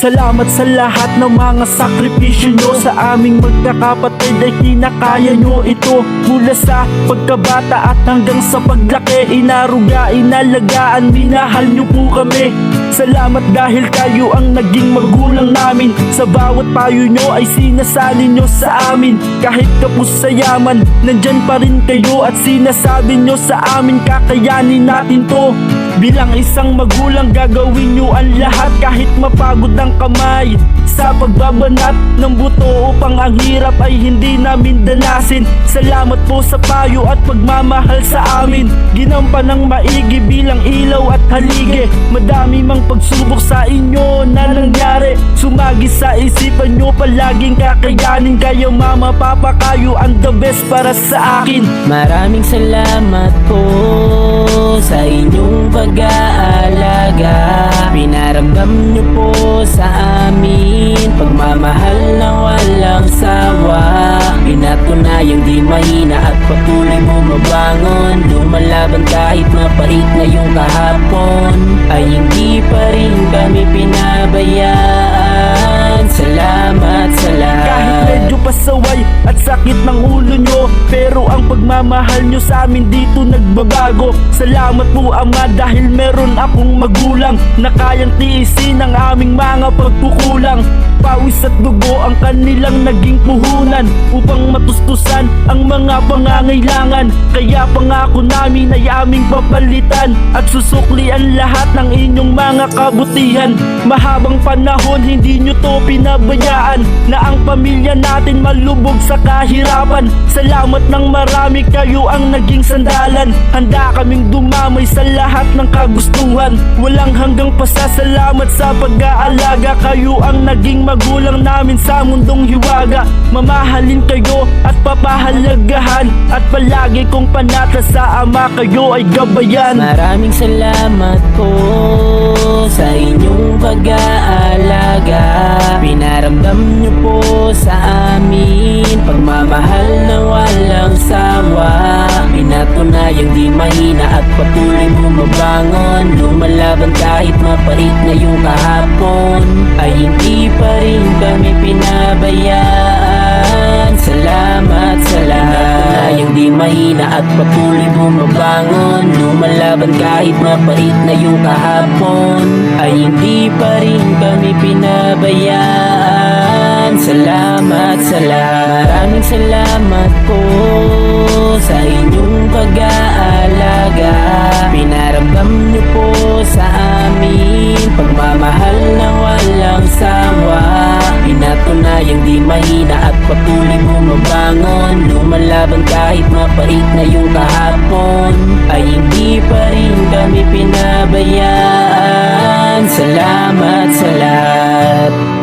Salamat sa lahat ng mga sakripisyo nyo. Sa aming magkakapatid ay kinakaya nyo ito. Mula sa pagkabata at hanggang sa paglaki, inaruga, inalagaan, minahal nyo po kami. Salamat dahil kayo ang naging magulang namin. Sa bawat payo nyo ay sinasalin nyo sa amin. Kahit kapos sa yaman, nandyan pa rin kayo. At sinasabi nyo sa amin, kakayanin natin to. Bilang isang magulang, gagawin nyo ang lahat kahit mapagod ang kamay sa pagbabanat ng buto upang ang hirap ay hindi namin danasin. Salamat po sa payo at pagmamahal sa amin. Ginampan ng maigi bilang ilaw at haligi. Madami mang pagsubok sa inyo na nangyari. Sumagi sa isipan nyo, palaging kakayanin. Kayo mama, papa, kayo ang the best para sa akin. Maraming salamat po sa inyong pag-aalaga. Pinaramdam nyo po sa amin pagmamahal na walang sawa. Pinatunayang di mahina at patuloy mo mabangon. Lumalaban kahit mapait na yung kahapon, ay hindi pa rin kami pinabayaan. Salamat sa lahat. Kahit medyo pasaway at sakit ng ulo nyo, pero ang pagmamahal nyo sa amin dito nagbabago. Salamat po Ama dahil meron akong magulang na kayang tiisin ang aming mga pagkukulang. Pawis at dugo ang kanilang naging puhunan upang matustusan ang mga pangangailangan. Kaya pangako namin ay aming papalitan at susukli ang lahat ng inyong mga kabutihan. Mahabang panahon hindi nyo to pinabayaan na ang pamilya natin malubog sa kahirapan. Salamat ng marami, kayo ang naging sandalan. Handa kaming dumamay sa lahat ng kagustuhan. Walang hanggang pasasalamat sa pag-aalaga. Kayo ang naging magulang namin sa mundong hiwaga. Mamahalin kayo at papahalagahan, at palagi kong panata sa Ama, kayo ay gabayan. Maraming salamat po sa inyong pag-aalaga. Pinaramdam nyo po sa amin pagmamahal na walang sawa. Pinatunayang di mahina at patuloy mo mabangon. Lumalaban kahit mapait na yung kahapon, ay hindi pa rin kami pinabayaan. Salamat sa lahat. Pinatunayang di mahina at patuloy mo mabangon. Lumalaban kahit mapait na yung kahapon, ay hindi pa rin kami pinabayaan. Salamat sa lahat. Maraming salamat po sa inyong pag-aalaga. Pinaramdam nyo po sa amin pagmamahal na walang sawa. Pinatunayang di mahina at patuloy mo mabangon. Lumalaban kahit mapait na yung kahapon, ay hindi pa rin kami pinabayaan. Salamat sa lahat.